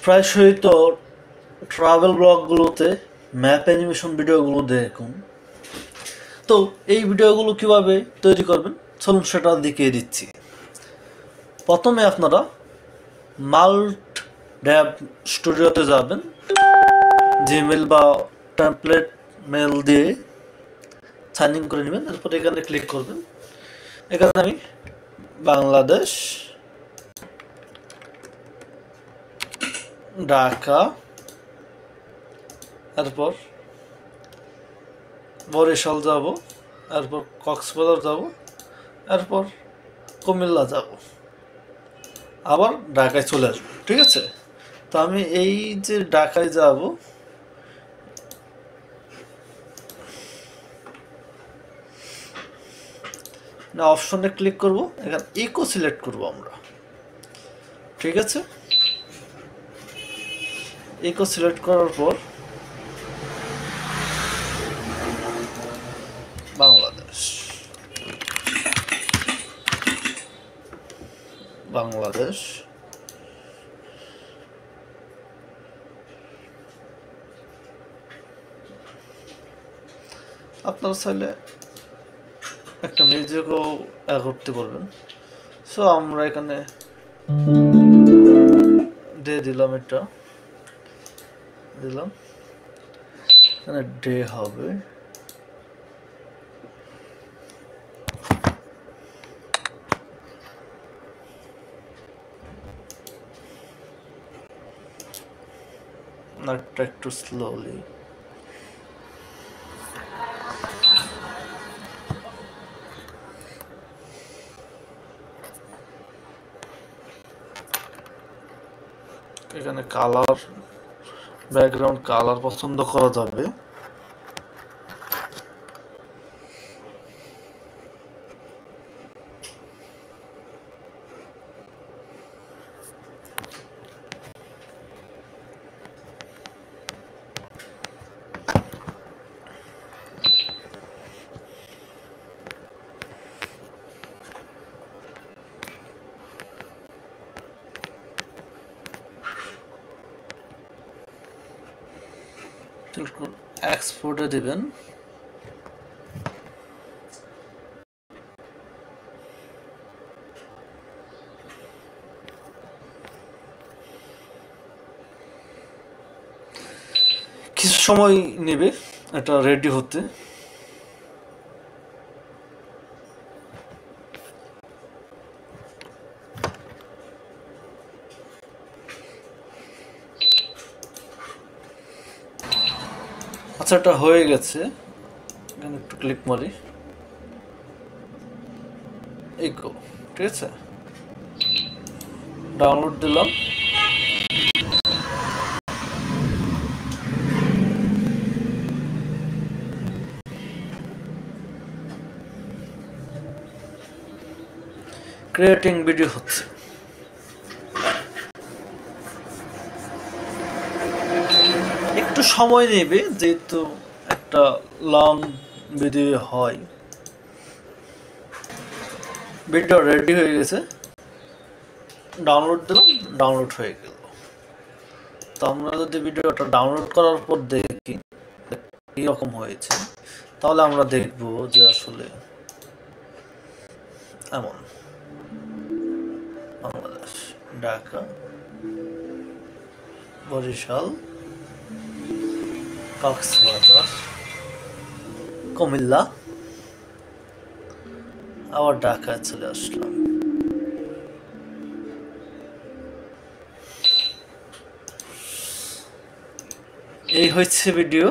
প্রায়শই তো travel ব্লগগুলোতে map animation ভিডিওগুলো দেখুন। তো এই ভিডিওগুলো কিভাবে তৈরি করবেন চলুন সেটা দেখিয়ে দিচ্ছি। প্রথমে আপনারা মাল্ট ড্যাব স্টুডিওতে যাবেন, জিমেল বা টেমপ্লেট মেল দিয়ে সাইন ইন করে নেবেন। তারপর এখানে ক্লিক করবেন। এখানে আমি বাংলাদেশ, ঢাকা, তারপর বরিশাল যাব, তারপর কক্সবাজার যাব, তারপর কুমিল্লা যাব, আবার ঢাকায় চলে আসবো। ঠিক আছে, তো আমি এই যে ঢাকায় যাব, না অপশনে ক্লিক করব, এখানে ইকো সিলেক্ট করব আমরা। ঠিক আছে, ইকো সিলেক্ট করার পর বাংলাদেশ, বাংলাদেশ, আপনারা চাইলে একটা মিউজিকও করতে পারবেন। সো আমরা এখানে দিয়ে দিলাম, এটা দিলাম, এখানে ডে হবে, নাটটা একটু স্লোলি। এখানে কালার, ব্যাকগ্রাউন্ড কালার পছন্দ করা যাবে। এক্সপোর্টে দিবেন। কিছু সময় নেবে এটা রেডি হতে। আচ্ছা, এটা হয়ে গেছে। এখানে একটু ক্লিক মারি, ইকো। ঠিক আছে, ডাউনলোড দিলাম। ক্রিয়েটিং ভিডিও হচ্ছে। একটু সময় নেবে যেহেতু একটা লং ভিডিও হয়। ভিডিও রেডি হয়ে গেছে, ডাউনলোড দিলাম, ডাউনলোড হয়ে গেল। তো আমরা যদি ভিডিওটা ডাউনলোড করার পর দেখি এরকম হয়েছে, তাহলে আমরা দেখব যে আসলে এমন বাংলাদেশ, ঢাকা, বরিশাল, কক্সবাজার, কুমিল্লা, আবার ঢাকায় চলে আসলাম। এই হচ্ছে ভিডিও।